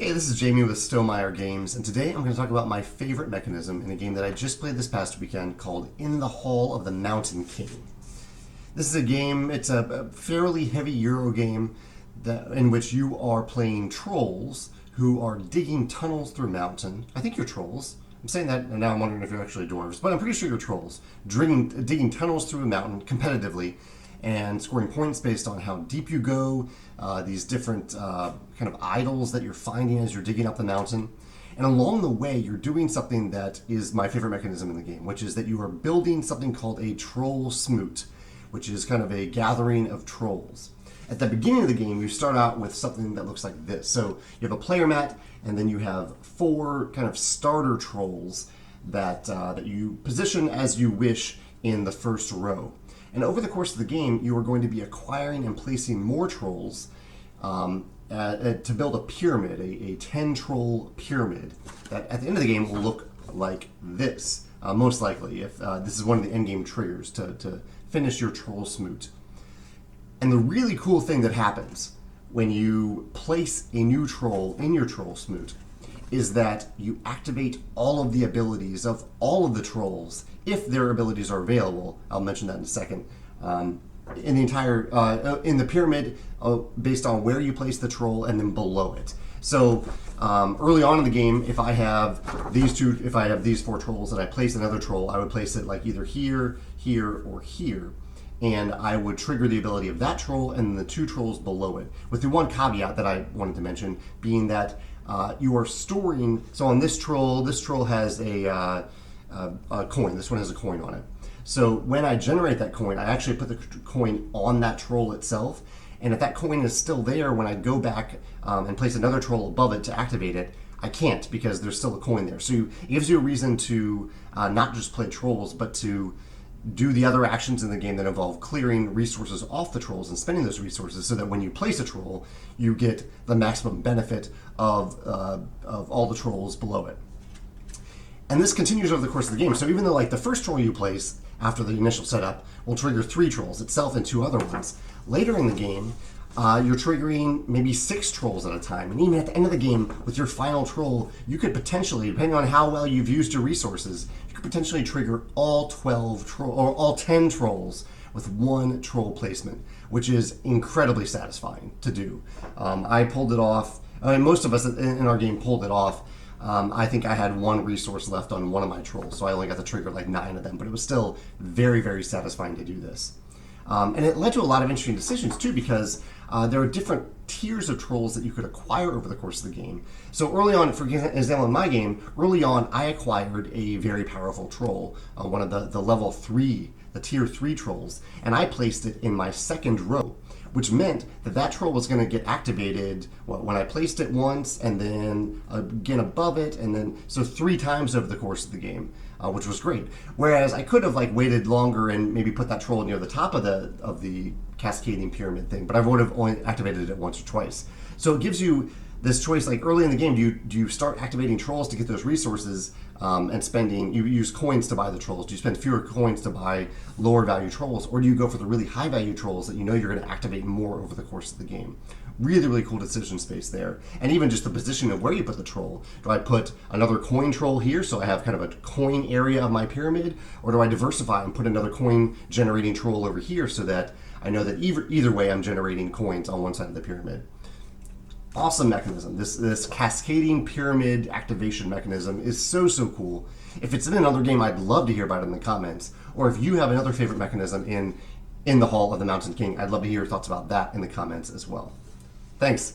Hey, this is Jamey with Stonemeyer Games, and today I'm going to talk about my favorite mechanism in a game that I just played this past weekend called In the Hall of the Mountain King. This is a game, it's a fairly heavy Euro game in which you are playing trolls who are digging tunnels through a mountain. I think you're trolls. I'm saying that, and now I'm wondering if you're actually dwarves, but I'm pretty sure you're trolls. Digging tunnels through a mountain competitively and scoring points based on how deep you go, these different kind of idols that you're finding as you're digging up the mountain. And along the way, you're doing something that is my favorite mechanism in the game, which is that you are building something called a troll smoot, which is kind of a gathering of trolls. At the beginning of the game, you start out with something that looks like this. So you have a player mat, and then you have 4 kind of starter trolls that you position as you wish in the first row. And over the course of the game, you are going to be acquiring and placing more trolls to build a pyramid, a 10-troll pyramid that at the end of the game will look like this, most likely, if this is one of the endgame triggers to finish your troll smoot. And the really cool thing that happens when you place a new troll in your troll smoot is that you activate all of the abilities of all of the trolls, if their abilities are available. I'll mention that in a second. In the entire in the pyramid, based on where you place the troll, and then below it. So early on in the game, if I have these 4 trolls and I place another troll, I would place it like either here, here, or here. And I would trigger the ability of that troll and the 2 trolls below it. With the one caveat that I wanted to mention being that you are storing. So on this troll has a coin. This one has a coin on it. So when I generate that coin, I actually put the coin on that troll itself. And if that coin is still there, when I go back and place another troll above it to activate it, I can't because there's still a coin there. So it gives you a reason to not just play trolls, but to do the other actions in the game that involve clearing resources off the trolls and spending those resources so that when you place a troll, you get the maximum benefit of all the trolls below it. And this continues over the course of the game. So even though like the first troll you place after the initial setup will trigger 3 trolls itself and 2 other ones, later in the game, you're triggering maybe 6 trolls at a time. And even at the end of the game, with your final troll, you could potentially, depending on how well you've used your resources, you could potentially trigger all 10 trolls with 1 troll placement, which is incredibly satisfying to do. I pulled it off. I mean, most of us in our game pulled it off. I think I had 1 resource left on one of my trolls, so I only got to trigger like 9 of them, but it was still very, very satisfying to do this. And it led to a lot of interesting decisions too, because there are different tiers of trolls that you could acquire over the course of the game. So early on, for example, in my game, early on I acquired a very powerful troll, one of the level 3, the tier 3 trolls, and I placed it in my second row, which meant that troll was going to get activated when I placed it once, and then again above it, and then so 3 times over the course of the game, which was great. Whereas I could have like waited longer and maybe put that troll near the top of the cascading pyramid thing, but I would have only activated it once or twice. So it gives you this choice, like early in the game, do you start activating trolls to get those resources and spending, you use coins to buy the trolls, do you spend fewer coins to buy lower value trolls, or do you go for the really high value trolls that you know you're going to activate more over the course of the game? Really, really cool decision space there. And even just the position of where you put the troll. Do I put another coin troll here so I have kind of a coin area of my pyramid, or do I diversify and put another coin generating troll over here so that I know that either way I'm generating coins on one side of the pyramid? Awesome mechanism. This cascading pyramid activation mechanism is so cool. If it's in another game, I'd love to hear about it in the comments. Or if you have another favorite mechanism in the Hall of the Mountain King, I'd love to hear your thoughts about that in the comments as well. Thanks.